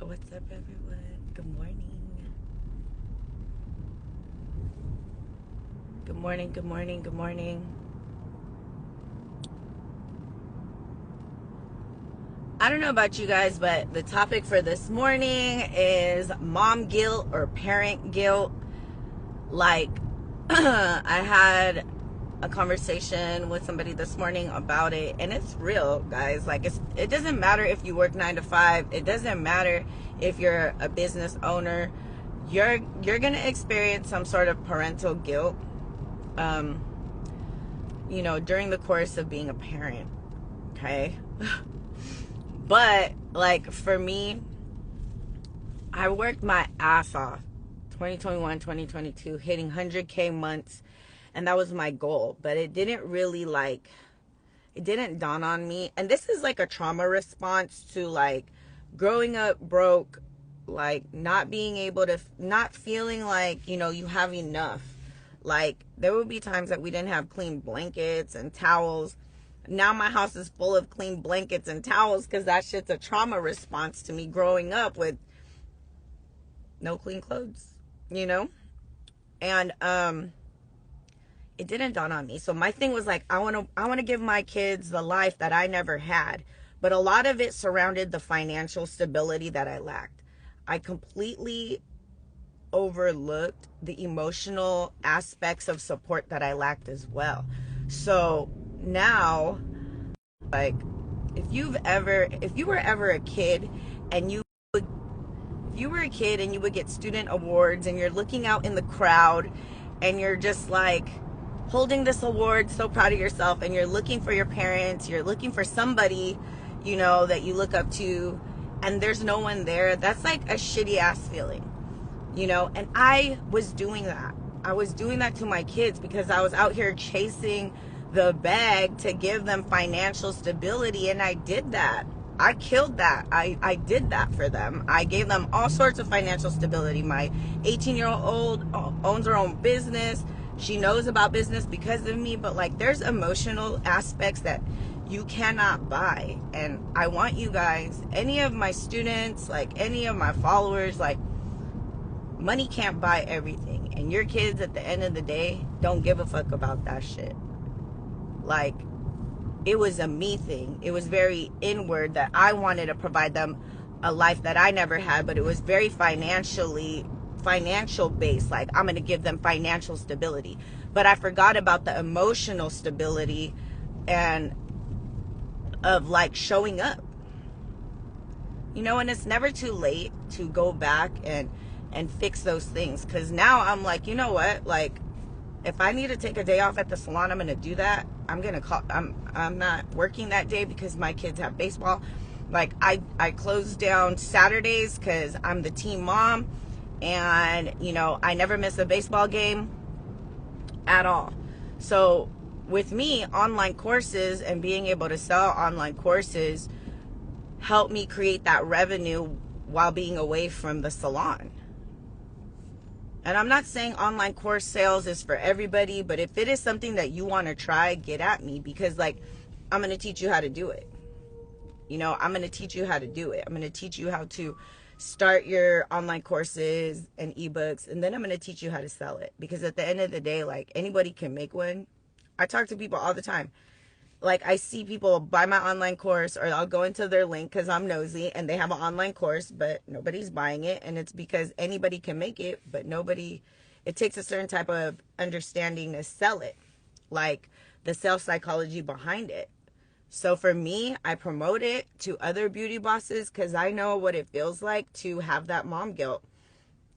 What's up, everyone? Good morning. Good morning, good morning, good morning. I don't know about you guys, but the topic for this morning is mom guilt or parent guilt. Like, I had a conversation with somebody this morning about it, and it's real, guys. Like, it doesn't matter if you work 9 to 5. It doesn't matter if you're a business owner. You're gonna experience some sort of parental guilt, during the course of being a parent. Okay. But like for me, I worked my ass off 2021, 2022, hitting 100K months, and that was my goal. But it didn't really it didn't dawn on me. And this is like a trauma response to like growing up broke, like not being able to, not feeling like, you have enough. Like there would be times that we didn't have clean blankets and towels. Now my house is full of clean blankets and towels because that shit's a trauma response to me growing up with no clean clothes, And it didn't dawn on me. So my thing was like, I want to give my kids the life that I never had. But a lot of it surrounded the financial stability that I lacked. I completely overlooked the emotional aspects of support that I lacked as well. So now, like, if you were ever a kid and you would get student awards and you're looking out in the crowd and you're just like holding this award, so proud of yourself, and you're looking for your parents, you're looking for somebody, that you look up to, and there's no one there, that's like a shitty ass feeling. And I was doing that. I was doing that to my kids because I was out here chasing the bag to give them financial stability, and I did that. I killed that. I did that for them. I gave them all sorts of financial stability. My 18-year-old owns her own business. She knows about business because of me, but like there's emotional aspects that you cannot buy. And I want you guys, any of my students, like any of my followers, like, money can't buy everything, and your kids at the end of the day don't give a fuck about that shit. Like, it was a me thing. It was very inward that I wanted to provide them a life that I never had, but it was very financial based. Like, I'm going to give them financial stability, but I forgot about the emotional stability and of like showing up, and it's never too late to go back and fix those things. Because now I'm like, you know what? Like, if I need to take a day off at the salon, I'm going to do that. I'm not working that day because my kids have baseball. Like, I close down Saturdays because I'm the team mom. And, I never miss a baseball game at all. So with me, online courses and being able to sell online courses help me create that revenue while being away from the salon. And I'm not saying online course sales is for everybody, but if it is something that you want to try, get at me, because like, I'm going to teach you how to do it. I'm going to teach you how to do it. I'm going to teach you how to start your online courses and ebooks, and then I'm going to teach you how to sell it, because at the end of the day, like, anybody can make one. I talk to people all the time. Like, I see people buy my online course, or I'll go into their link because I'm nosy and they have an online course, but nobody's buying it. And it's because anybody can make it, but it takes a certain type of understanding to sell it, like the sales psychology behind it. So for me, I promote it to other beauty bosses because I know what it feels like to have that mom guilt.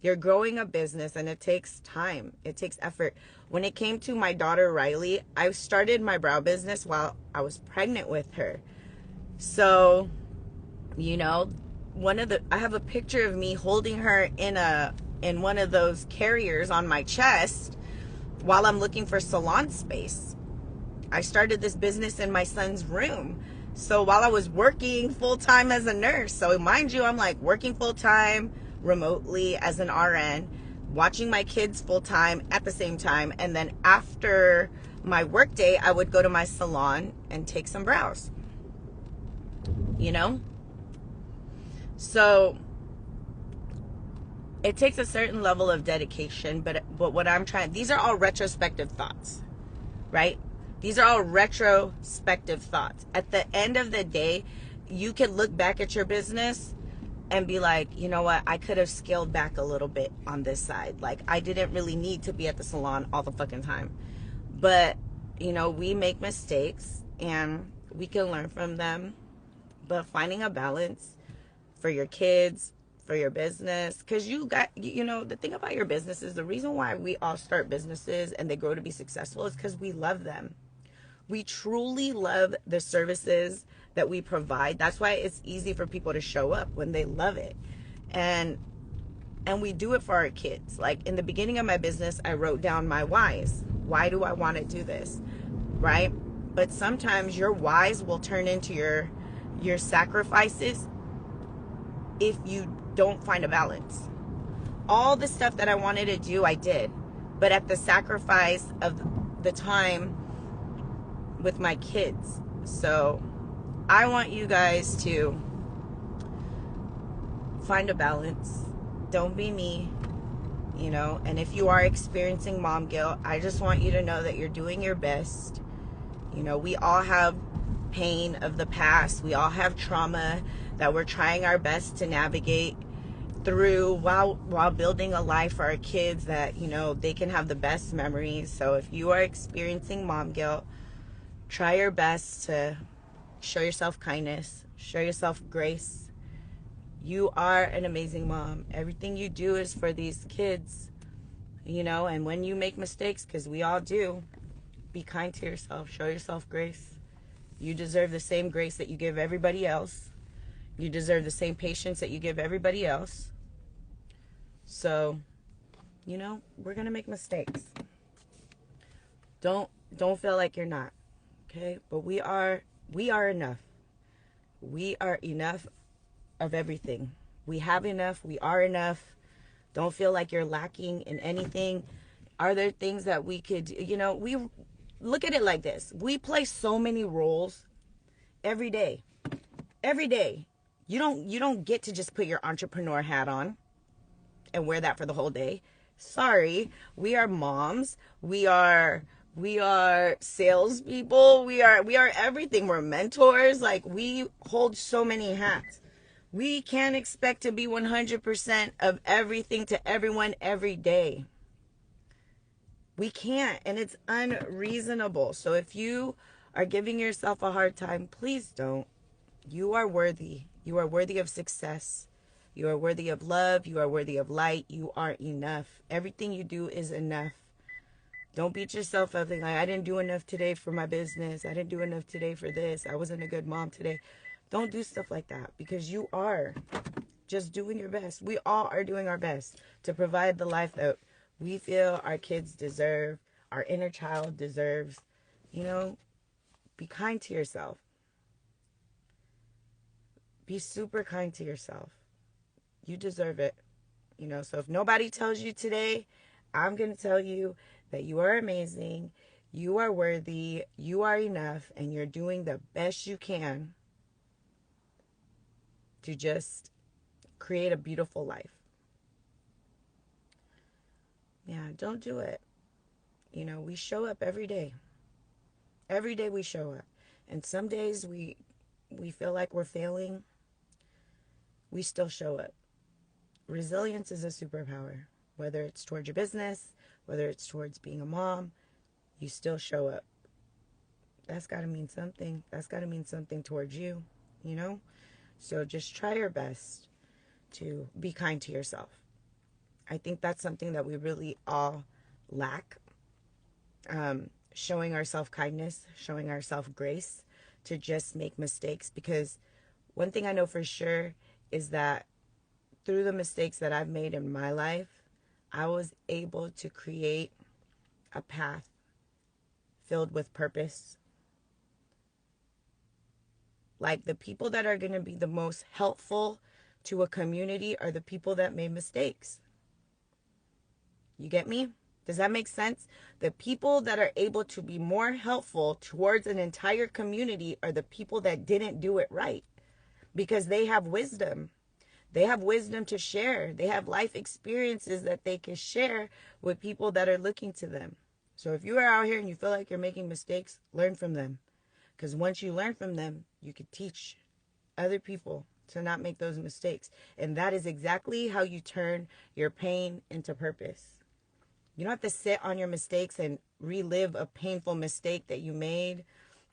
You're growing a business and it takes time. It takes effort. When it came to my daughter, Riley, I started my brow business while I was pregnant with her. So, I have a picture of me holding her in one of those carriers on my chest while I'm looking for salon space. I started this business in my son's room. So while I was working full-time as a nurse, so mind you, I'm like working full-time remotely as an RN, watching my kids full-time at the same time, and then after my work day, I would go to my salon and take some brows. So it takes a certain level of dedication, but what I'm trying, these are all retrospective thoughts, right? These are all retrospective thoughts. At the end of the day, you can look back at your business and be like, you know what, I could have scaled back a little bit on this side. Like, I didn't really need to be at the salon all the fucking time. But, you know, we make mistakes and we can learn from them. But finding a balance for your kids, for your business, because you got, you know, the thing about your business is the reason why we all start businesses and they grow to be successful is because we love them. We truly love the services that we provide. That's why it's easy for people to show up when they love it. And we do it for our kids. Like in the beginning of my business, I wrote down my whys. Why do I want to do this? Right? But sometimes your whys will turn into your sacrifices if you don't find a balance. All the stuff that I wanted to do, I did. But at the sacrifice of the time with my kids. So I want you guys to find a balance. Don't be me, you know. And if you are experiencing mom guilt, I just want you to know that you're doing your best. You know, we all have pain of the past. We all have trauma that we're trying our best to navigate through while building a life for our kids that, you know, they can have the best memories. So if you are experiencing mom guilt, try your best to show yourself kindness, show yourself grace. You are an amazing mom. Everything you do is for these kids, you know, and when you make mistakes, because we all do, be kind to yourself, show yourself grace. You deserve the same grace that you give everybody else. You deserve the same patience that you give everybody else. So, you know, we're going to make mistakes. Don't feel like you're not. Okay, but we are enough. We are enough of everything. We have enough. We are enough. Don't feel like you're lacking in anything. Are there things that we could, you know, we look at it like this. We play so many roles every day. Every day. You don't get to just put your entrepreneur hat on and wear that for the whole day. Sorry, we are moms. We are salespeople. We are everything. We're mentors. Like, we hold so many hats. We can't expect to be 100% of everything to everyone every day. We can't, and it's unreasonable. So if you are giving yourself a hard time, please don't. You are worthy. You are worthy of success. You are worthy of love. You are worthy of light. You are enough. Everything you do is enough. Don't beat yourself up like, I didn't do enough today for my business. I didn't do enough today for this. I wasn't a good mom today. Don't do stuff like that, because you are just doing your best. We all are doing our best to provide the life that we feel our kids deserve, our inner child deserves. You know, be kind to yourself. Be super kind to yourself. You deserve it. You know, so if nobody tells you today, I'm going to tell you that you are amazing, you are worthy, you are enough, and you're doing the best you can to just create a beautiful life. Yeah, don't do it. You know, we show up every day. Every day we show up. And some days we feel like we're failing. We still show up. Resilience is a superpower. Whether it's towards your business, whether it's towards being a mom, you still show up. That's got to mean something. That's got to mean something towards you, you know? So just try your best to be kind to yourself. I think that's something that we really all lack. Showing ourselves kindness, showing ourselves grace to just make mistakes. Because one thing I know for sure is that through the mistakes that I've made in my life, I was able to create a path filled with purpose. Like, the people that are going to be the most helpful to a community are the people that made mistakes. You get me? Does that make sense? The people that are able to be more helpful towards an entire community are the people that didn't do it right, because they have wisdom. They have wisdom to share. They have life experiences that they can share with people that are looking to them. So if you are out here and you feel like you're making mistakes, learn from them. Because once you learn from them, you can teach other people to not make those mistakes. And that is exactly how you turn your pain into purpose. You don't have to sit on your mistakes and relive a painful mistake that you made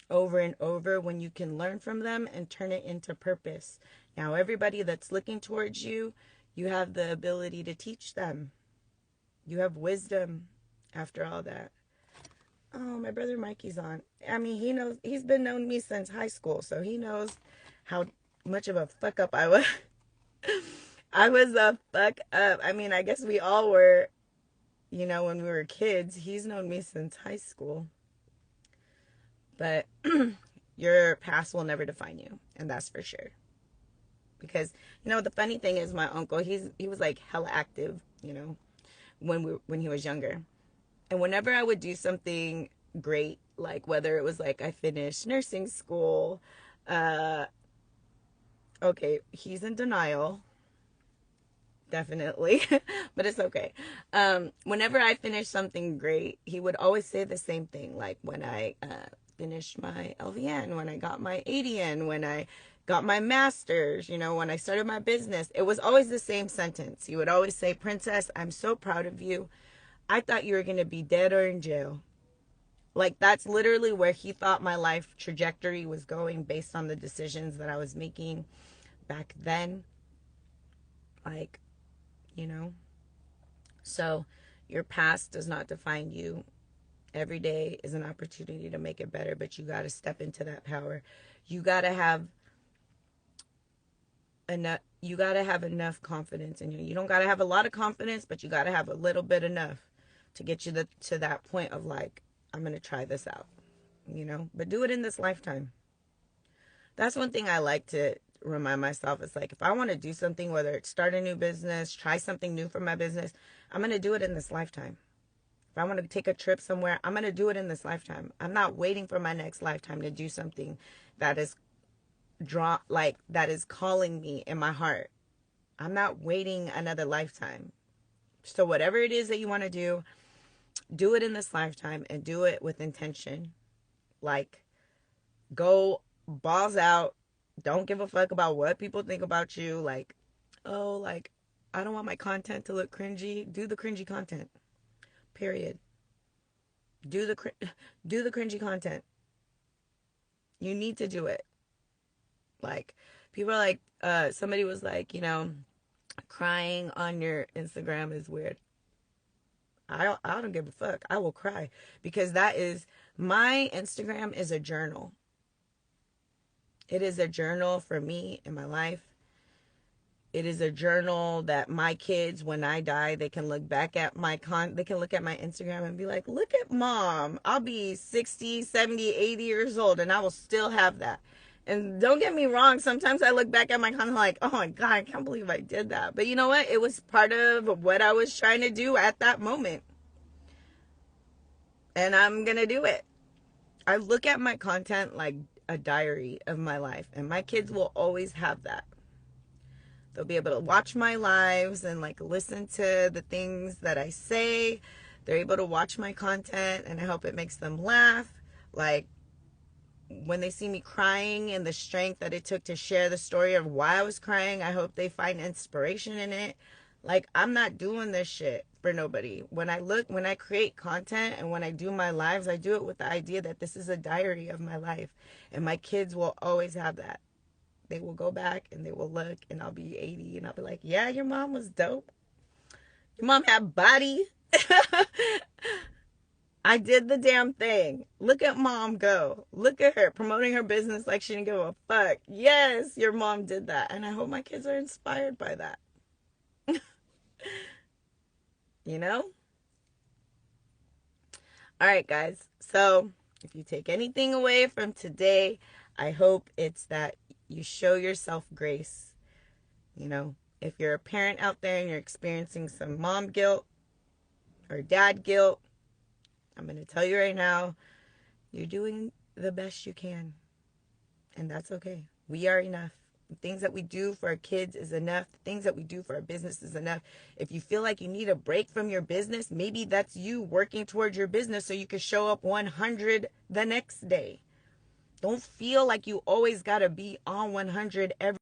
over and over when you can learn from them and turn it into purpose. Now, everybody that's looking towards you, you have the ability to teach them. You have wisdom after all that. Oh, my brother Mikey's on. I mean, he knows, he's been knowing me since high school, so he knows how much of a fuck up I was. I was a fuck up. I mean, I guess we all were, you know, when we were kids. He's known me since high school. But your past will never define you, and that's for sure. Because, you know, the funny thing is my uncle, he was like hella active, you know, when he was younger. And whenever I would do something great, like whether it was like I finished nursing school, okay, he's in denial, definitely, but it's okay. Whenever I finished something great, he would always say the same thing, like when I finished my LVN, when I got my ADN, when I got my master's, you know, when I started my business. It was always the same sentence. He would always say, "Princess, I'm so proud of you. I thought you were going to be dead or in jail." Like, that's literally where he thought my life trajectory was going based on the decisions that I was making back then. Like, you know. So your past does not define you. Every day is an opportunity to make it better, but you got to step into that power. You got to have enough confidence in you. You don't got to have a lot of confidence, but you got to have a little bit enough to get you to that point of like, I'm going to try this out, you know, but do it in this lifetime. That's one thing I like to remind myself. It's like, if I want to do something, whether it's start a new business, try something new for my business, I'm going to do it in this lifetime. If I want to take a trip somewhere, I'm going to do it in this lifetime. I'm not waiting for my next lifetime to do something that is that is calling me in my heart. I'm not waiting another lifetime. So whatever it is that you want to do it in this lifetime and do it with intention. Like, go balls out. Don't give a fuck about what people think about you. Like, oh, like, I don't want my content to look cringy. Do the cringy content. Period. Do the cringy content. You need to do it. Like, people are like, somebody was like, you know, crying on your Instagram is weird. I don't give a fuck. I will cry because my Instagram is a journal. It is a journal for me in my life. It is a journal that my kids, when I die, they can look back at they can look at my Instagram and be like, look at mom. I'll be 60, 70, 80 years old and I will still have that. And don't get me wrong, sometimes I look back at my content like, oh my God, I can't believe I did that. But you know what? It was part of what I was trying to do at that moment. And I'm going to do it. I look at my content like a diary of my life. And my kids will always have that. They'll be able to watch my lives and like listen to the things that I say. They're able to watch my content and I hope it makes them laugh. Like, when they see me crying and the strength that it took to share the story of why I was crying, I hope they find inspiration in it. Like, I'm not doing this shit for nobody. When I create content and when I do my lives, I do it with the idea that this is a diary of my life. And my kids will always have that. They will go back and they will look and I'll be 80 and I'll be like, yeah, your mom was dope. Your mom had body. I did the damn thing. Look at mom go. Look at her promoting her business like she didn't give a fuck. Yes, your mom did that. And I hope my kids are inspired by that. You know? All right, guys. So if you take anything away from today, I hope it's that you show yourself grace. You know, if you're a parent out there and you're experiencing some mom guilt or dad guilt, I'm going to tell you right now, you're doing the best you can. And that's okay. We are enough. The things that we do for our kids is enough. The things that we do for our business is enough. If you feel like you need a break from your business, maybe that's you working towards your business so you can show up 100 the next day. Don't feel like you always got to be on 100 every